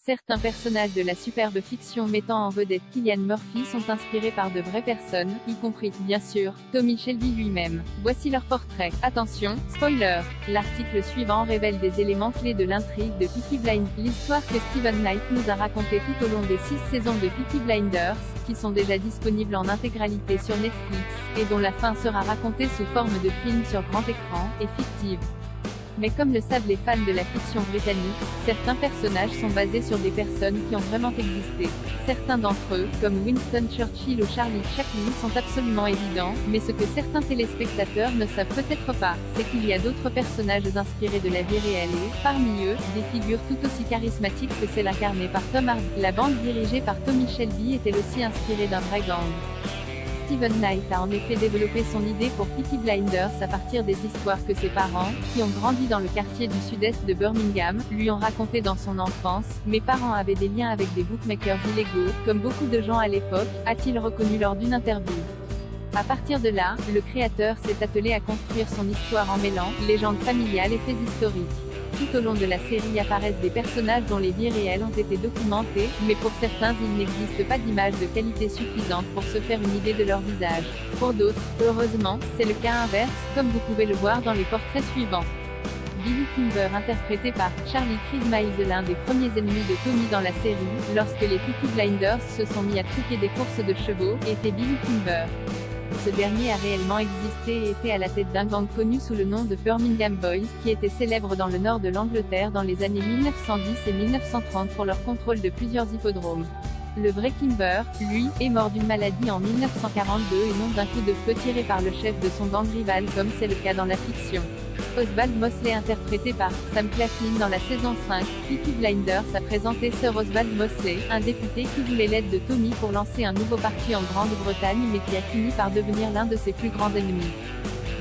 Certains personnages de la superbe fiction mettant en vedette Cillian Murphy sont inspirés par de vraies personnes, y compris, bien sûr, Tommy Shelby lui-même. Voici leur portrait. Attention, spoiler! L'article suivant révèle des éléments clés de l'intrigue de Peaky Blinders, l'histoire que Steven Knight nous a racontée tout au long des 6 saisons de Peaky Blinders, qui sont déjà disponibles en intégralité sur Netflix, et dont la fin sera racontée sous forme de film sur grand écran, est fictive. Mais comme le savent les fans de la fiction britannique, certains personnages sont basés sur des personnes qui ont vraiment existé. Certains d'entre eux, comme Winston Churchill ou Charlie Chaplin, sont absolument évidents, mais ce que certains téléspectateurs ne savent peut-être pas, c'est qu'il y a d'autres personnages inspirés de la vie réelle et, parmi eux, des figures tout aussi charismatiques que celle incarnée par Tom Hardy. La bande dirigée par Tommy Shelby est elle aussi inspirée d'un vrai gang. Steven Knight a en effet développé son idée pour Peaky Blinders à partir des histoires que ses parents, qui ont grandi dans le quartier du sud-est de Birmingham, lui ont racontées dans son enfance. Mes parents avaient des liens avec des bookmakers illégaux, comme beaucoup de gens à l'époque, a-t-il reconnu lors d'une interview. À partir de là, le créateur s'est attelé à construire son histoire en mêlant légendes familiales et faits historiques. Tout au long de la série apparaissent des personnages dont les vies réelles ont été documentées, mais pour certains il n'existe pas d'image de qualité suffisante pour se faire une idée de leur visage. Pour d'autres, heureusement, c'est le cas inverse, comme vous pouvez le voir dans les portraits suivants. Billy Kimber interprété par Charlie Creed l'un des premiers ennemis de Tommy dans la série, lorsque les Peaky Blinders se sont mis à truquer des courses de chevaux, était Billy Kimber. Ce dernier a réellement existé et était à la tête d'un gang connu sous le nom de Birmingham Boys, qui était célèbre dans le nord de l'Angleterre dans les années 1910 et 1930 pour leur contrôle de plusieurs hippodromes. Le vrai Kimber, lui, est mort d'une maladie en 1942 et non d'un coup de feu tiré par le chef de son gang rival comme c'est le cas dans la fiction. Oswald Mosley interprété par Sam Claflin dans la saison 5, Peaky Blinders a présenté Sir Oswald Mosley, un député qui voulait l'aide de Tommy pour lancer un nouveau parti en Grande-Bretagne mais qui a fini par devenir l'un de ses plus grands ennemis.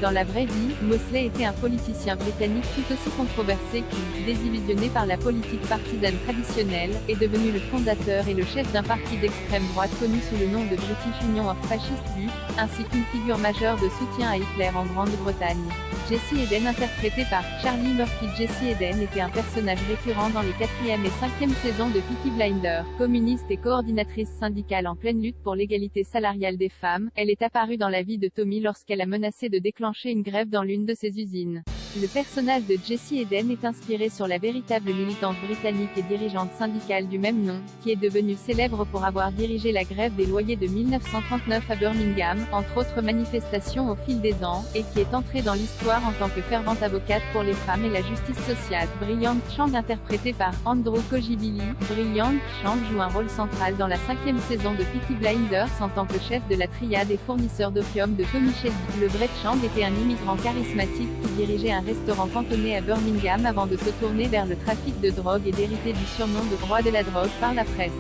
Dans la vraie vie, Mosley était un politicien britannique tout aussi controversé qui, désillusionné par la politique partisane traditionnelle, est devenu le fondateur et le chef d'un parti d'extrême droite connu sous le nom de British Union of Fascist Youth, ainsi qu'une figure majeure de soutien à Hitler en Grande-Bretagne. Jesse Eden interprété par Charlie Murphy. Jesse Eden était un personnage récurrent dans les 4e et 5e saisons de Peaky Blinders. Communiste et coordinatrice syndicale en pleine lutte pour l'égalité salariale des femmes, elle est apparue dans la vie de Tommy lorsqu'elle a menacé de déclencher une grève dans l'une de ses usines. Le personnage de Jesse Eden est inspiré sur la véritable militante britannique et dirigeante syndicale du même nom, qui est devenue célèbre pour avoir dirigé la grève des loyers de 1939 à Birmingham, entre autres manifestations au fil des ans, et qui est entrée dans l'histoire en tant que fervente avocate pour les femmes et la justice sociale. Brilliant Chang interprété par Andrew Kojibili. Brilliant Chang joue un rôle central dans la 5e saison de Peaky Blinders en tant que chef de la triade et fournisseur d'opium de Tommy Shelby. Le vrai Chang était un immigrant charismatique qui dirigeait un restaurant cantonné à Birmingham avant de se tourner vers le trafic de drogue et d'hériter du surnom de roi de la drogue par la presse.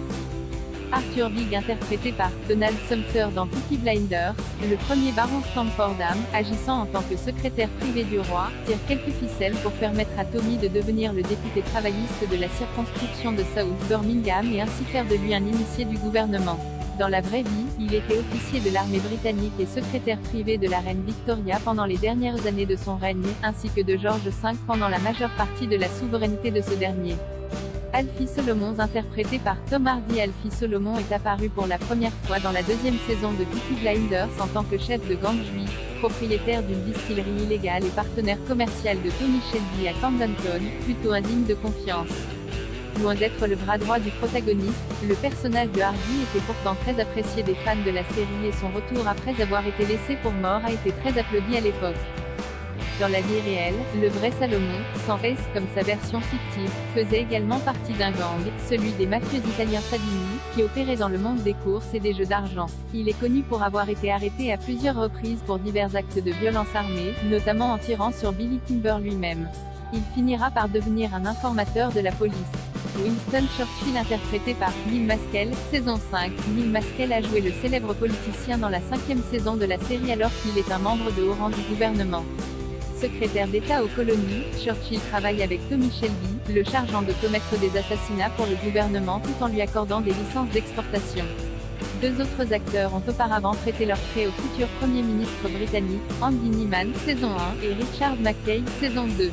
Arthur Bigg interprété par Donald Sumter dans Peaky Blinders, le premier baron Stamfordham, agissant en tant que secrétaire privé du roi, tire quelques ficelles pour permettre à Tommy de devenir le député travailliste de la circonscription de South Birmingham et ainsi faire de lui un initié du gouvernement. Dans la vraie vie, il était officier de l'armée britannique et secrétaire privé de la reine Victoria pendant les dernières années de son règne, ainsi que de George V pendant la majeure partie de la souveraineté de ce dernier. Alfie Solomons interprété par Tom Hardy. Alfie Solomon est apparu pour la première fois dans la 2e saison de Peaky Blinders en tant que chef de gang juif, propriétaire d'une distillerie illégale et partenaire commercial de Tommy Shelby à Camdenton, plutôt indigne de confiance. Loin d'être le bras droit du protagoniste, le personnage de Hardy était pourtant très apprécié des fans de la série et son retour après avoir été laissé pour mort a été très applaudi à l'époque. Dans la vie réelle, le vrai Salomon, sans S comme sa version fictive, faisait également partie d'un gang, celui des mafieux italiens Savini, qui opérait dans le monde des courses et des jeux d'argent. Il est connu pour avoir été arrêté à plusieurs reprises pour divers actes de violence armée, notamment en tirant sur Billy Kimber lui-même. Il finira par devenir un informateur de la police. Winston Churchill interprété par Neil Maskell, saison 5. Neil Maskell a joué le célèbre politicien dans la 5e saison de la série alors qu'il est un membre de haut rang du gouvernement. Secrétaire d'État aux colonies, Churchill travaille avec Tommy Shelby, le chargeant de commettre des assassinats pour le gouvernement tout en lui accordant des licences d'exportation. 2 autres acteurs ont auparavant prêté leur prêt au futur Premier ministre britannique, Andy Neiman, saison 1, et Richard McKay, saison 2.